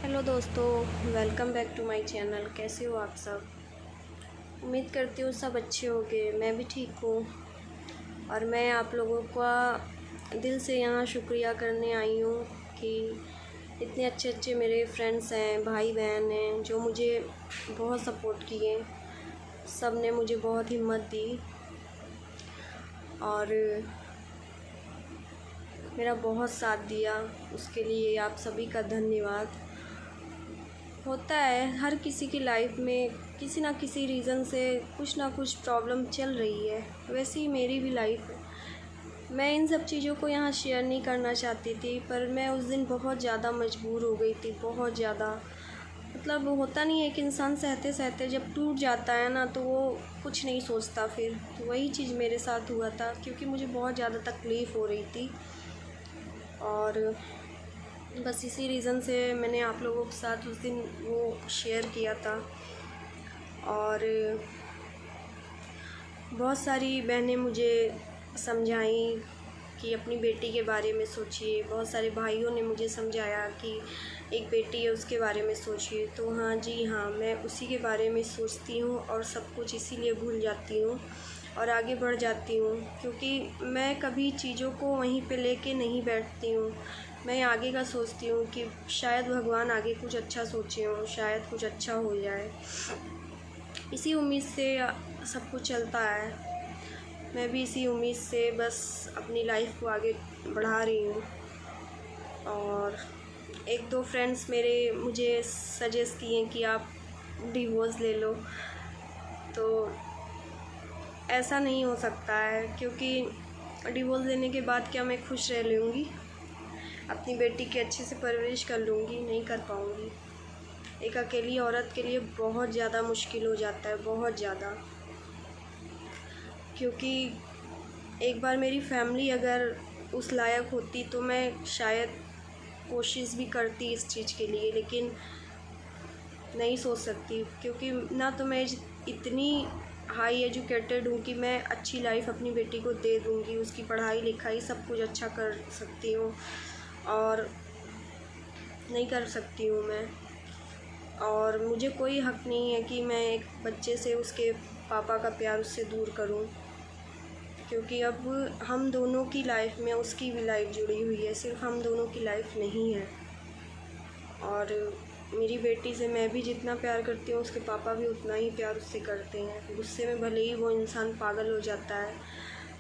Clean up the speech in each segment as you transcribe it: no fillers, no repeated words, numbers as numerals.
Hello दोस्तों, welcome back to my channel. कैसे हो आप सब? उम्मीद करती हूँ सब अच्छे होंगे। मैं भी ठीक हूँ और मैं आप लोगों का दिल से यहाँ शुक्रिया करने आई हूँ कि इतने अच्छे अच्छे मेरे फ्रेंड्स हैं, भाई बहन हैं, जो मुझे बहुत सपोर्ट किए। सब ने मुझे बहुत हिम्मत दी और मेरा बहुत साथ दिया। उसके लिए आप सभी का धन्यवाद। होता है हर किसी की लाइफ में किसी ना किसी रीज़न से कुछ ना कुछ प्रॉब्लम चल रही है, वैसे ही मेरी भी लाइफ है। मैं इन सब चीज़ों को यहाँ शेयर नहीं करना चाहती थी, पर मैं उस दिन बहुत ज़्यादा मजबूर हो गई थी। बहुत ज़्यादा मतलब होता नहीं है कि इंसान सहते सहते जब टूट जाता है ना, तो वो कुछ नहीं सोचता फिर। तो वही चीज़ मेरे साथ हुआ था, क्योंकि मुझे बहुत ज़्यादा तकलीफ़ हो रही थी और बस इसी रीज़न से मैंने आप लोगों के साथ उस दिन वो शेयर किया था। और बहुत सारी बहनें मुझे समझाई कि अपनी बेटी के बारे में सोचिए। बहुत सारे भाइयों ने मुझे समझाया कि एक बेटी है, उसके बारे में सोचिए। तो हाँ जी हाँ, मैं उसी के बारे में सोचती हूँ और सब कुछ इसीलिए भूल जाती हूँ और आगे बढ़ जाती हूँ, क्योंकि मैं कभी चीज़ों को वहीं पे लेके नहीं बैठती हूँ। मैं आगे का सोचती हूँ कि शायद भगवान आगे कुछ अच्छा सोचे हों, शायद कुछ अच्छा हो जाए। इसी उम्मीद से सब कुछ चलता है। मैं भी इसी उम्मीद से बस अपनी लाइफ को आगे बढ़ा रही हूँ। और एक दो फ्रेंड्स मेरे मुझे सजेस्ट किए कि आप डिवोर्स ले लो, तो ऐसा नहीं हो सकता है, क्योंकि डिवोर्स लेने के बाद क्या मैं खुश रह लूँगी? अपनी बेटी की अच्छे से परवरिश कर लूँगी? नहीं कर पाऊँगी। एक अकेली औरत के लिए बहुत ज़्यादा मुश्किल हो जाता है, बहुत ज़्यादा। क्योंकि एक बार मेरी फैमिली अगर उस लायक होती तो मैं शायद कोशिश भी करती इस चीज़ के लिए, लेकिन नहीं सोच सकती, क्योंकि ना तो मैं इतनी हाई एजुकेटेड हूँ कि मैं अच्छी लाइफ अपनी बेटी को दे दूँगी, उसकी पढ़ाई लिखाई सब कुछ अच्छा कर सकती हूँ, और नहीं कर सकती हूँ मैं। और मुझे कोई हक़ नहीं है कि मैं एक बच्चे से उसके पापा का प्यार उससे दूर करूं, क्योंकि अब हम दोनों की लाइफ में उसकी भी लाइफ जुड़ी हुई है, सिर्फ हम दोनों की लाइफ नहीं है। और मेरी बेटी से मैं भी जितना प्यार करती हूँ, उसके पापा भी उतना ही प्यार उससे करते हैं। गुस्से में भले ही वो इंसान पागल हो जाता है,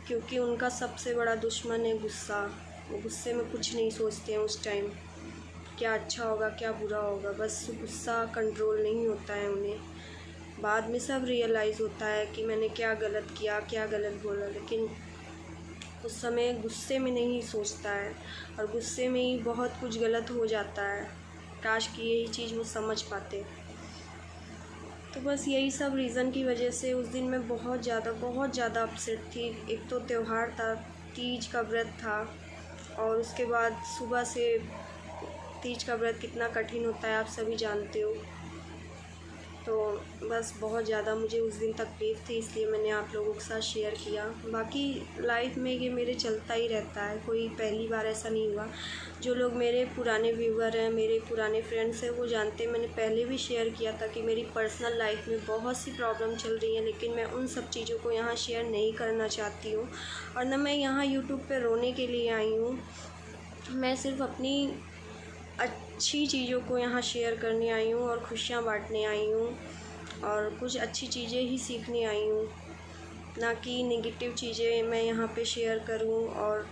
क्योंकि उनका सबसे बड़ा दुश्मन है गुस्सा। वो गुस्से में कुछ नहीं सोचते हैं उस टाइम, क्या अच्छा होगा क्या बुरा होगा, बस गुस्सा कंट्रोल नहीं होता है उन्हें। बाद में सब रियलाइज़ होता है कि मैंने क्या गलत किया, क्या गलत बोला, लेकिन उस समय गुस्से में नहीं सोचता है और गुस्से में ही बहुत कुछ गलत हो जाता है। काश कि यही चीज़ वो समझ पाते। तो बस यही सब रीज़न की वजह से उस दिन मैं बहुत ज़्यादा अपसेट थी। एक तो त्यौहार था, तीज का व्रत था, और उसके बाद सुबह से तीज का व्रत कितना कठिन होता है आप सभी जानते हो। तो बस बहुत ज़्यादा मुझे उस दिन तकलीफ़ थी, इसलिए मैंने आप लोगों के साथ शेयर किया। बाकी लाइफ में ये मेरे चलता ही रहता है, कोई पहली बार ऐसा नहीं हुआ। जो लोग मेरे पुराने व्यूवर हैं, मेरे पुराने फ्रेंड्स हैं, वो जानते हैं मैंने पहले भी शेयर किया था कि मेरी पर्सनल लाइफ में बहुत सी प्रॉब्लम चल रही है, लेकिन मैं उन सब चीज़ों को यहाँ शेयर नहीं करना चाहती हूँ। और न मैं यहाँ यूट्यूब पर रोने के लिए आई हूँ, मैं सिर्फ अपनी अच्छी चीज़ों को यहाँ शेयर करने आई हूँ और खुशियाँ बांटने आई हूँ, और कुछ अच्छी चीज़ें ही सीखने आई हूँ, ना कि नेगेटिव चीज़ें मैं यहाँ पे शेयर करूँ और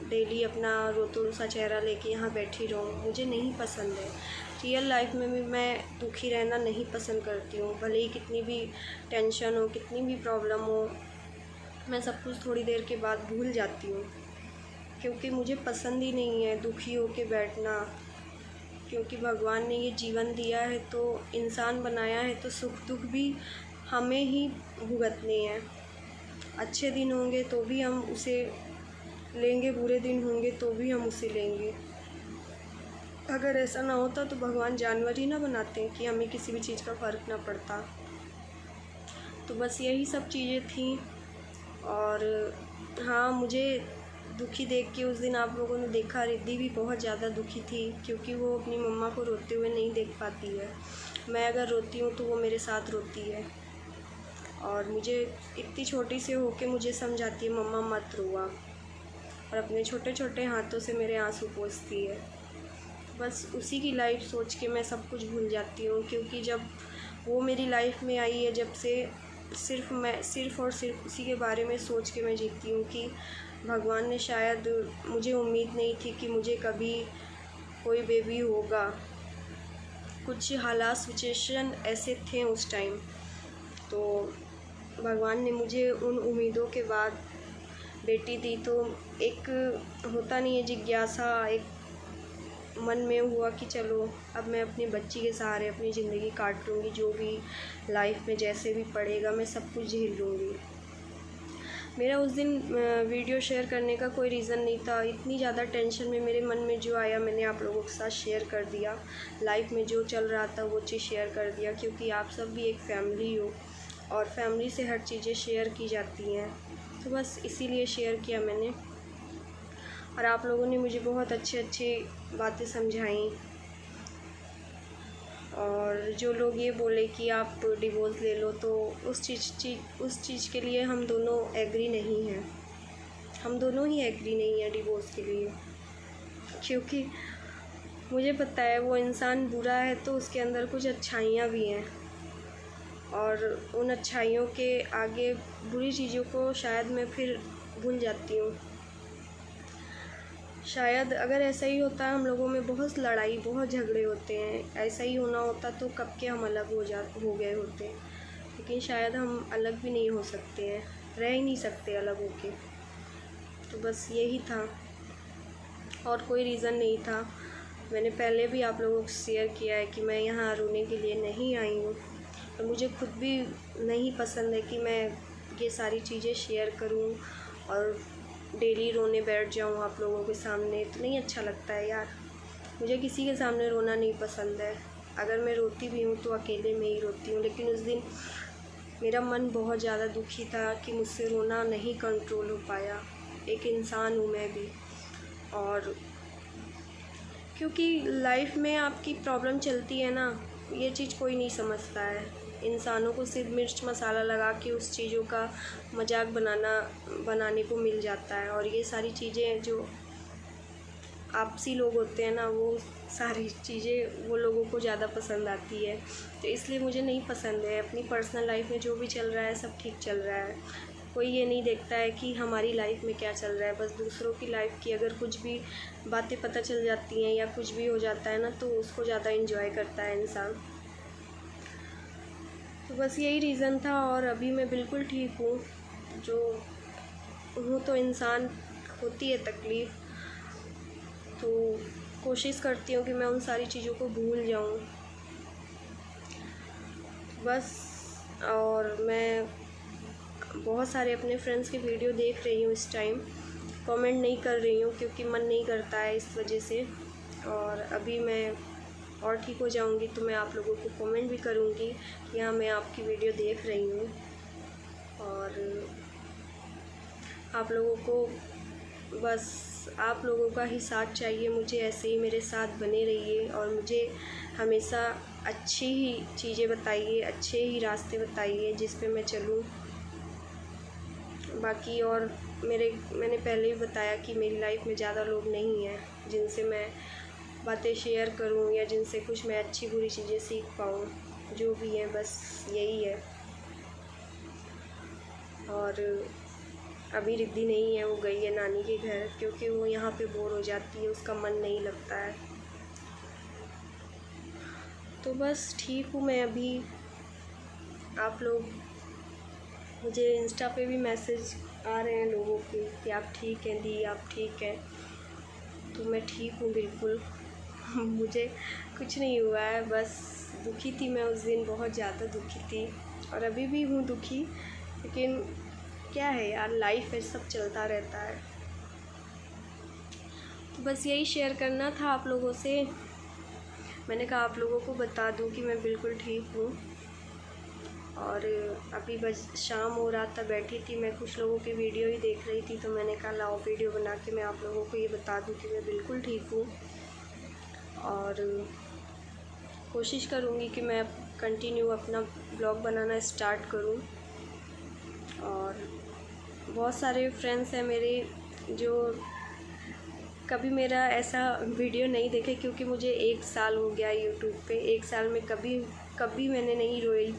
डेली अपना रोतू सा चेहरा लेके यहाँ बैठी रहूँ। मुझे नहीं पसंद है। रियल लाइफ में भी मैं दुखी रहना नहीं पसंद करती हूँ, भले ही कितनी भी टेंशन हो, कितनी भी प्रॉब्लम हो, मैं सब कुछ थोड़ी देर के बाद भूल जाती हूँ, क्योंकि मुझे पसंद ही नहीं है दुखी होके बैठना। क्योंकि भगवान ने ये जीवन दिया है, तो इंसान बनाया है, तो सुख दुख भी हमें ही भुगतने हैं। अच्छे दिन होंगे तो भी हम उसे लेंगे, बुरे दिन होंगे तो भी हम उसे लेंगे। अगर ऐसा ना होता तो भगवान जानवर ही ना बनाते कि हमें किसी भी चीज़ का फ़र्क ना पड़ता। तो बस यही सब चीज़ें थी। और हाँ, मुझे दुखी देख के उस दिन आप लोगों ने देखा, रिद्धि भी बहुत ज़्यादा दुखी थी क्योंकि वो अपनी मम्मा को रोते हुए नहीं देख पाती है। मैं अगर रोती हूँ तो वो मेरे साथ रोती है और मुझे इतनी छोटी सी होके मुझे समझाती है मम्मा मत रो आप, और अपने छोटे छोटे हाथों से मेरे आंसू पोंछती है। बस उसी की लाइफ सोच के मैं सब कुछ भूल जाती हूँ, क्योंकि जब वो मेरी लाइफ में आई है जब से सिर्फ़ और सिर्फ उसी के बारे में सोच के मैं जीती हूँ कि भगवान ने शायद, मुझे उम्मीद नहीं थी कि मुझे कभी कोई बेबी होगा। कुछ हालात सिचुएशन ऐसे थे उस टाइम, तो भगवान ने मुझे उन उम्मीदों के बाद बेटी दी। तो एक होता नहीं है जिज्ञासा, एक मन में हुआ कि चलो अब मैं अपनी बच्ची के सहारे अपनी ज़िंदगी काट लूँगी, जो भी लाइफ में जैसे भी पड़ेगा मैं सब कुछ झेल लूँगी। मेरा उस दिन वीडियो शेयर करने का कोई रीज़न नहीं था, इतनी ज़्यादा टेंशन में मेरे मन में जो आया मैंने आप लोगों के साथ शेयर कर दिया। लाइफ में जो चल रहा था वो चीज़ शेयर कर दिया, क्योंकि आप सब भी एक फैमिली हो और फैमिली से हर चीज़ें शेयर की जाती हैं, तो बस इसीलिए शेयर किया मैंने। और आप लोगों ने मुझे बहुत अच्छी बातें समझाई, और जो लोग ये बोले कि आप डिवोर्स ले लो, तो उस चीज़ के लिए हम दोनों एग्री नहीं हैं, हम दोनों ही एग्री नहीं हैं डिवोर्स के लिए, क्योंकि मुझे पता है वो इंसान बुरा है तो उसके अंदर कुछ अच्छाइयाँ भी हैं, और उन अच्छाइयों के आगे बुरी चीज़ों को शायद मैं फिर भूल जाती हूँ। शायद अगर ऐसा ही होता, हम लोगों में बहुत लड़ाई बहुत झगड़े होते हैं, ऐसा ही होना होता तो कब के हम अलग हो गए होते, लेकिन शायद हम अलग भी नहीं हो सकते हैं, रह ही नहीं सकते अलग होके। तो बस यही था और कोई रीज़न नहीं था। मैंने पहले भी आप लोगों को शेयर किया है कि मैं यहाँ रोने के लिए नहीं आई हूँ, और मुझे खुद भी नहीं पसंद है कि मैं ये सारी चीज़ें शेयर करूँ और डेली रोने बैठ जाऊँ आप लोगों के सामने, तो नहीं अच्छा लगता है यार। मुझे किसी के सामने रोना नहीं पसंद है, अगर मैं रोती भी हूँ तो अकेले में ही रोती हूँ। लेकिन उस दिन मेरा मन बहुत ज़्यादा दुखी था कि मुझसे रोना नहीं कंट्रोल हो पाया। एक इंसान हूँ मैं भी, और क्योंकि लाइफ में आपकी प्रॉब्लम चलती है ना, ये चीज़ कोई नहीं समझता है। इंसानों को सिर्फ मिर्च मसाला लगा के उस चीज़ों का मजाक बनाने को मिल जाता है, और ये सारी चीज़ें जो आपसी लोग होते हैं ना, वो सारी चीज़ें वो लोगों को ज़्यादा पसंद आती है, तो इसलिए मुझे नहीं पसंद है। अपनी पर्सनल लाइफ में जो भी चल रहा है सब ठीक चल रहा है, कोई ये नहीं देखता है कि हमारी लाइफ में क्या चल रहा है। बस दूसरों की लाइफ की अगर कुछ भी बातें पता चल जाती हैं या कुछ भी हो जाता है ना, तो उसको ज़्यादा एंजॉय करता है इंसान। तो बस यही रीज़न था, और अभी मैं बिल्कुल ठीक हूँ। जो हूँ तो इंसान होती है तकलीफ़, तो कोशिश करती हूँ कि मैं उन सारी चीज़ों को भूल जाऊँ बस। और मैं बहुत सारे अपने फ्रेंड्स के वीडियो देख रही हूँ इस टाइम, कमेंट नहीं कर रही हूँ क्योंकि मन नहीं करता है इस वजह से। और अभी मैं और ठीक हो जाऊँगी तो मैं आप लोगों को कमेंट भी करूँगी कि हाँ मैं आपकी वीडियो देख रही हूँ, और आप लोगों को बस आप लोगों का ही साथ चाहिए। मुझे ऐसे ही मेरे साथ बने रहिए और मुझे हमेशा अच्छी ही चीज़ें बताइए, अच्छे ही रास्ते बताइए जिस पे मैं चलूँ। बाकी और मैंने पहले ही बताया कि मेरी लाइफ में ज़्यादा लोग नहीं हैं जिनसे मैं बातें शेयर करूं या जिनसे कुछ मैं अच्छी बुरी चीज़ें सीख पाऊं। जो भी है बस यही है। और अभी रिद्धि नहीं है, वो गई है नानी के घर, क्योंकि वो यहाँ पे बोर हो जाती है, उसका मन नहीं लगता है। तो बस ठीक हूँ मैं अभी। आप लोग, मुझे इंस्टा पे भी मैसेज आ रहे हैं लोगों के कि आप ठीक हैं दी, आप ठीक हैं, तो मैं ठीक हूँ बिल्कुल। मुझे कुछ नहीं हुआ है, बस दुखी थी मैं उस दिन, बहुत ज़्यादा दुखी थी, और अभी भी हूँ दुखी। लेकिन क्या है यार, लाइफ है, सब चलता रहता है। तो बस यही शेयर करना था आप लोगों से। मैंने कहा आप लोगों को बता दूं कि मैं बिल्कुल ठीक हूँ। और अभी बस शाम हो रहा था, बैठी थी मैं कुछ लोगों की वीडियो ही देख रही थी, तो मैंने कहा लाओ वीडियो बना के मैं आप लोगों को ये बता दूं कि मैं बिल्कुल ठीक हूँ। और कोशिश करूँगी कि मैं कंटिन्यू अपना ब्लॉग बनाना स्टार्ट करूँ। और बहुत सारे फ्रेंड्स हैं मेरे जो कभी मेरा ऐसा वीडियो नहीं देखे, क्योंकि मुझे 1 साल हो गया यूट्यूब पे। 1 साल में कभी मैंने नहीं रोई,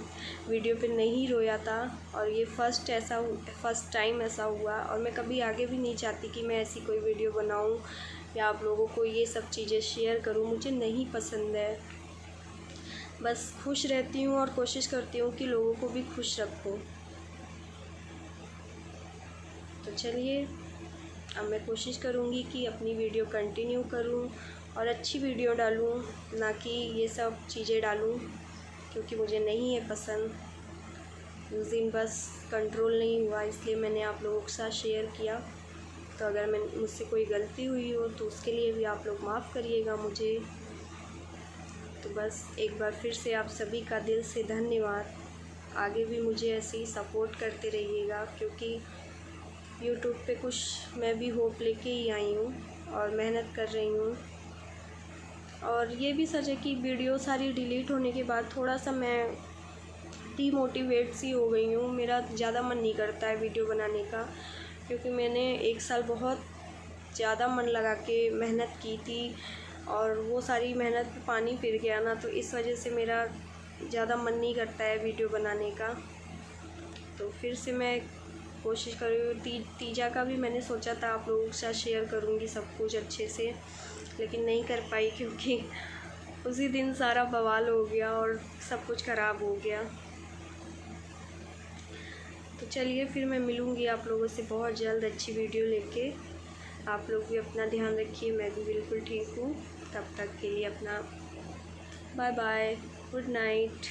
वीडियो पे नहीं रोया था। और ये फर्स्ट टाइम ऐसा हुआ। और मैं कभी आगे भी नहीं चाहती कि मैं ऐसी कोई वीडियो बनाऊं या आप लोगों को ये सब चीज़ें शेयर करूं, मुझे नहीं पसंद है। बस खुश रहती हूँ और कोशिश करती हूँ कि लोगों को भी खुश रखूँ। तो चलिए, अब मैं कोशिश करूँगी कि अपनी वीडियो कंटिन्यू करूँ और अच्छी वीडियो डालूँ, ना कि ये सब चीज़ें डालूँ, क्योंकि मुझे नहीं है पसंद। उस दिन बस कंट्रोल नहीं हुआ, इसलिए मैंने आप लोगों के साथ शेयर किया। तो अगर मुझसे कोई गलती हुई हो तो उसके लिए भी आप लोग माफ़ करिएगा मुझे। तो बस एक बार फिर से आप सभी का दिल से धन्यवाद। आगे भी मुझे ऐसे ही सपोर्ट करते रहिएगा, क्योंकि यूट्यूब पे कुछ मैं भी होप लेके ही आई हूँ और मेहनत कर रही हूँ। और ये भी सच है कि वीडियो सारी डिलीट होने के बाद थोड़ा सा मैं डीमोटिवेट सी हो गई हूँ। मेरा ज़्यादा मन नहीं करता है वीडियो बनाने का, क्योंकि मैंने 1 साल बहुत ज़्यादा मन लगा के मेहनत की थी और वो सारी मेहनत पे पानी फिर गया ना, तो इस वजह से मेरा ज़्यादा मन नहीं करता है वीडियो बनाने का। तो फिर से मैं कोशिश कर रही हूँ। तीजा का भी मैंने सोचा था आप लोगों के साथ शेयर करूँगी सब कुछ अच्छे से, लेकिन नहीं कर पाई, क्योंकि उसी दिन सारा बवाल हो गया और सब कुछ ख़राब हो गया। तो चलिए, फिर मैं मिलूँगी आप लोगों से बहुत जल्द अच्छी वीडियो लेके। आप लोग भी अपना ध्यान रखिए, मैं भी बिल्कुल ठीक हूँ। तब तक के लिए अपना बाय बाय, गुड नाइट।